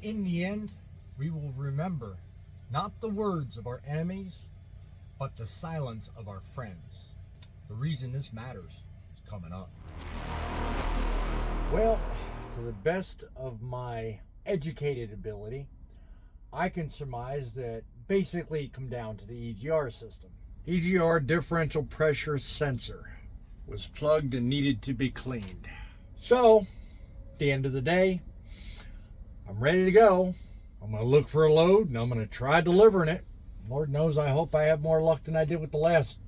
In the end, we will remember not the words of our enemies, but the silence of our friends. The reason this matters is coming up. Well, to the best of my educated ability, I can surmise that basically it come down to the EGR system. EGR differential pressure sensor was plugged and needed to be cleaned. So, at the end of the day, I'm ready to go. I'm going to look for a load and I'm going to try delivering it. Lord knows I hope I have more luck than I did with the last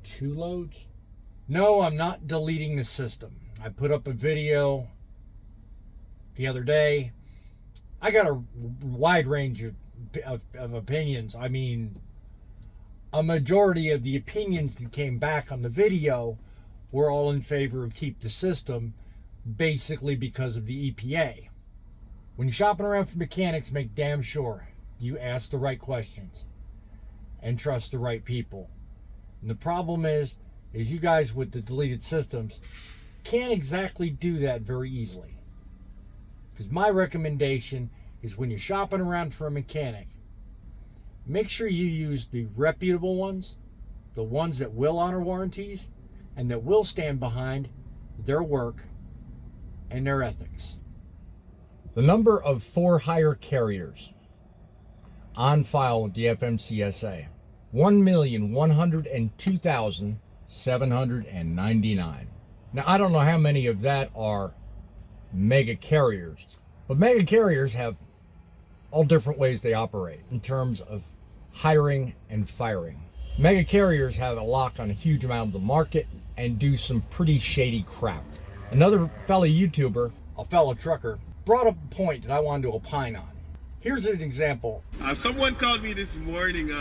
2 loads. No, I'm not deleting the system. I put up a video the other day. I got a wide range of opinions. I mean, a majority of the opinions that came back on the video were all in favor of keep the system, basically because of the EPA. When you're shopping around for mechanics, make damn sure you ask the right questions and trust the right people. And the problem is you guys with the deleted systems can't exactly do that very easily. Because my recommendation is when you're shopping around for a mechanic, make sure you use the reputable ones, the ones that will honor warranties, and that will stand behind their work and their ethics. The number of for-hire carriers on file with the FMCSA, 1,102,799. Now, I don't know how many of that are mega carriers, but mega carriers have all different ways they operate in terms of hiring and firing. Mega carriers have a lock on a huge amount of the market and do some pretty shady crap. Another fellow YouTuber, a fellow trucker, brought up a point that I wanted to opine on. Here's an example. Someone called me this morning.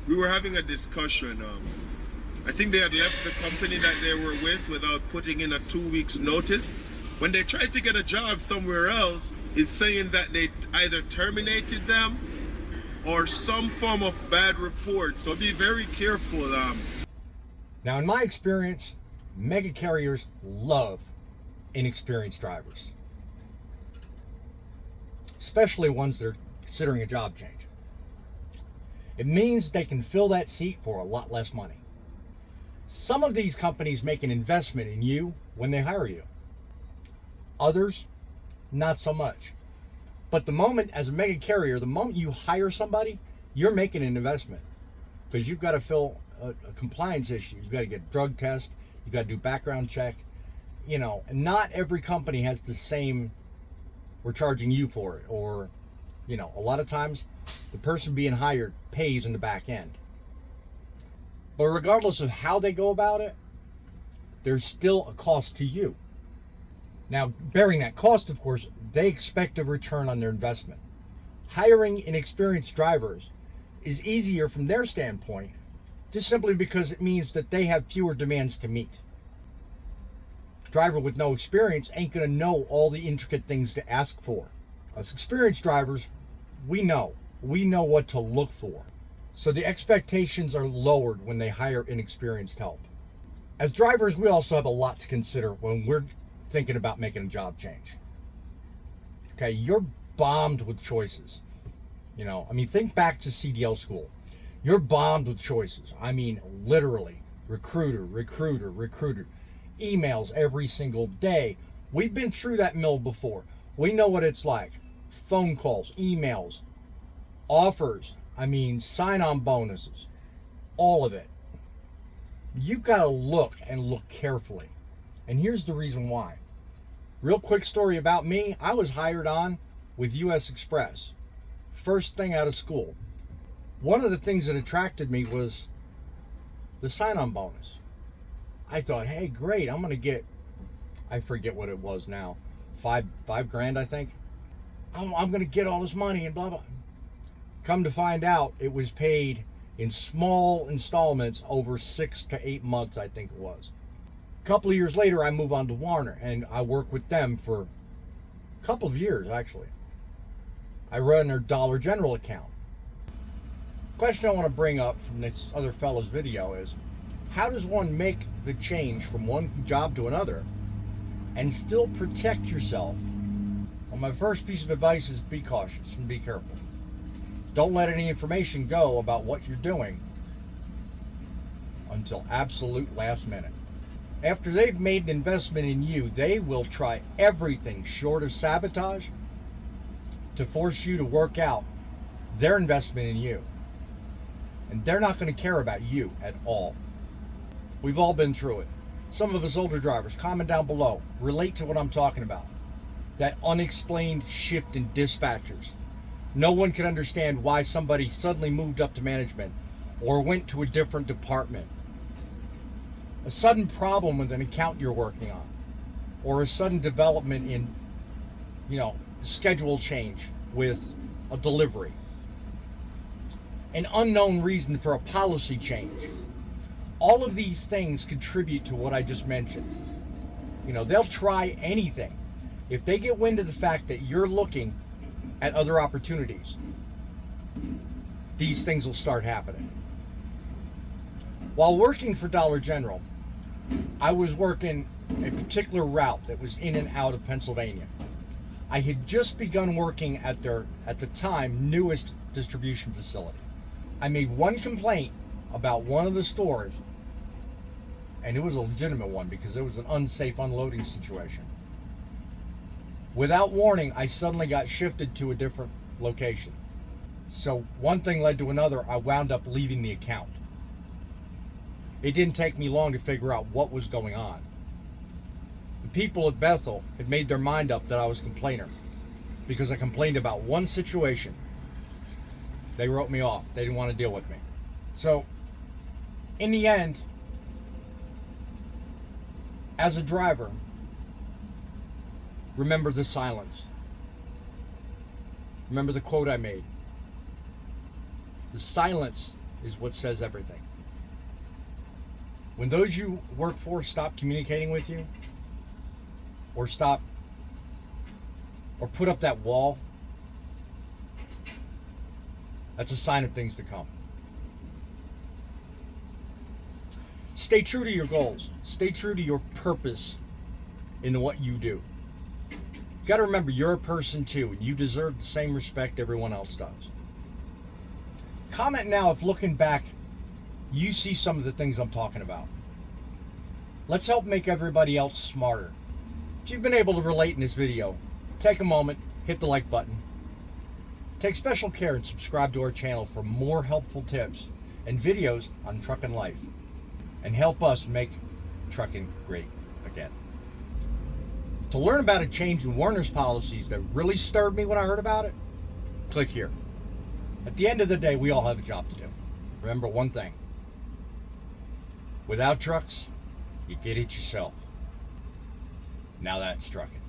We were having a discussion. I think they had left the company that they were with without putting in a 2 weeks notice. When they tried to get a job somewhere else, it's saying that they either terminated them or some form of bad report. So be very careful. Now, in my experience, mega carriers love inexperienced drivers, especially ones that are considering a job change. It means they can fill that seat for a lot less money. Some of these companies make an investment in you when they hire you. Others, not so much. But the moment, as a mega carrier, the moment you hire somebody, you're making an investment, because you've got to fill a compliance issue. You've got to get a drug test. You've got to do background check. You know, and not every company has the same, we're charging you for it. Or, you know, a lot of times the person being hired pays in the back end. But regardless of how they go about it, there's still a cost to you. Now, bearing that cost, of course, they expect a return on their investment. Hiring inexperienced drivers is easier from their standpoint, just simply because it means that they have fewer demands to meet. A driver with no experience ain't going to know all the intricate things to ask for. As experienced drivers, we know what to look for. So the expectations are lowered when they hire inexperienced help. As drivers, we also have a lot to consider when we're thinking about making a job change. Okay, you're bombed with choices. You know, I mean, think back to CDL school. You're bombed with choices. I mean, literally, recruiter. Emails every single day. We've been through that mill before. We know what it's like. Phone calls, emails, offers, I mean, sign-on bonuses, all of it. You've got to look and look carefully. And here's the reason why. Real quick story about me. I was hired on with US Express. First thing out of school. One of the things that attracted me was the sign-on bonus. I thought, hey, great, I'm going to get, I forget what it was now, five grand, I think. I'm going to get all this money and blah, blah. Come to find out, it was paid in small installments over 6 to 8 months, I think it was. A couple of years later, I move on to Warner, and I work with them for a couple of years, actually. I run their Dollar General account. Question I want to bring up from this other fellow's video is, how does one make the change from one job to another and still protect yourself Well, my first piece of advice is be cautious and be careful. Don't let any information go about what you're doing until absolute last minute. After they've made an investment in you, they will try everything short of sabotage to force you to work out their investment in you. And they're not going to care about you at all. We've all been through it. Some of us older drivers, comment down below, relate to what I'm talking about. That unexplained shift in dispatchers. No one can understand why somebody suddenly moved up to management or went to a different department. A sudden problem with an account you're working on, or a sudden development in, schedule change with a delivery. An unknown reason for a policy change. All of these things contribute to what I just mentioned. They'll try anything. If they get wind of the fact that you're looking at other opportunities, these things will start happening. While working for Dollar General, I was working a particular route that was in and out of Pennsylvania. I had just begun working at their, at the time, newest distribution facility. I made one complaint about one of the stores, and it was a legitimate one because it was an unsafe unloading situation. Without warning, I suddenly got shifted to a different location. So one thing led to another. I wound up leaving the account. It didn't take me long to figure out what was going on. The people at Bethel had made their mind up that I was a complainer because I complained about one situation. They wrote me off. They didn't want to deal with me. So, in the end, as a driver, remember the silence. Remember the quote I made. The silence is what says everything. When those you work for stop communicating with you, or put up that wall, that's a sign of things to come. Stay true to your goals. Stay true to your purpose in what you do. You got to remember you're a person too, and you deserve the same respect everyone else does. Comment now if looking back, you see some of the things I'm talking about. Let's help make everybody else smarter. If you've been able to relate in this video, take a moment, hit the like button. Take special care and subscribe to our channel for more helpful tips and videos on trucking life, and help us make trucking great again. To learn about a change in Werner's policies that really stirred me when I heard about it, click here. At the end of the day, we all have a job to do. Remember one thing. Without trucks, you get it yourself. Now that's trucking.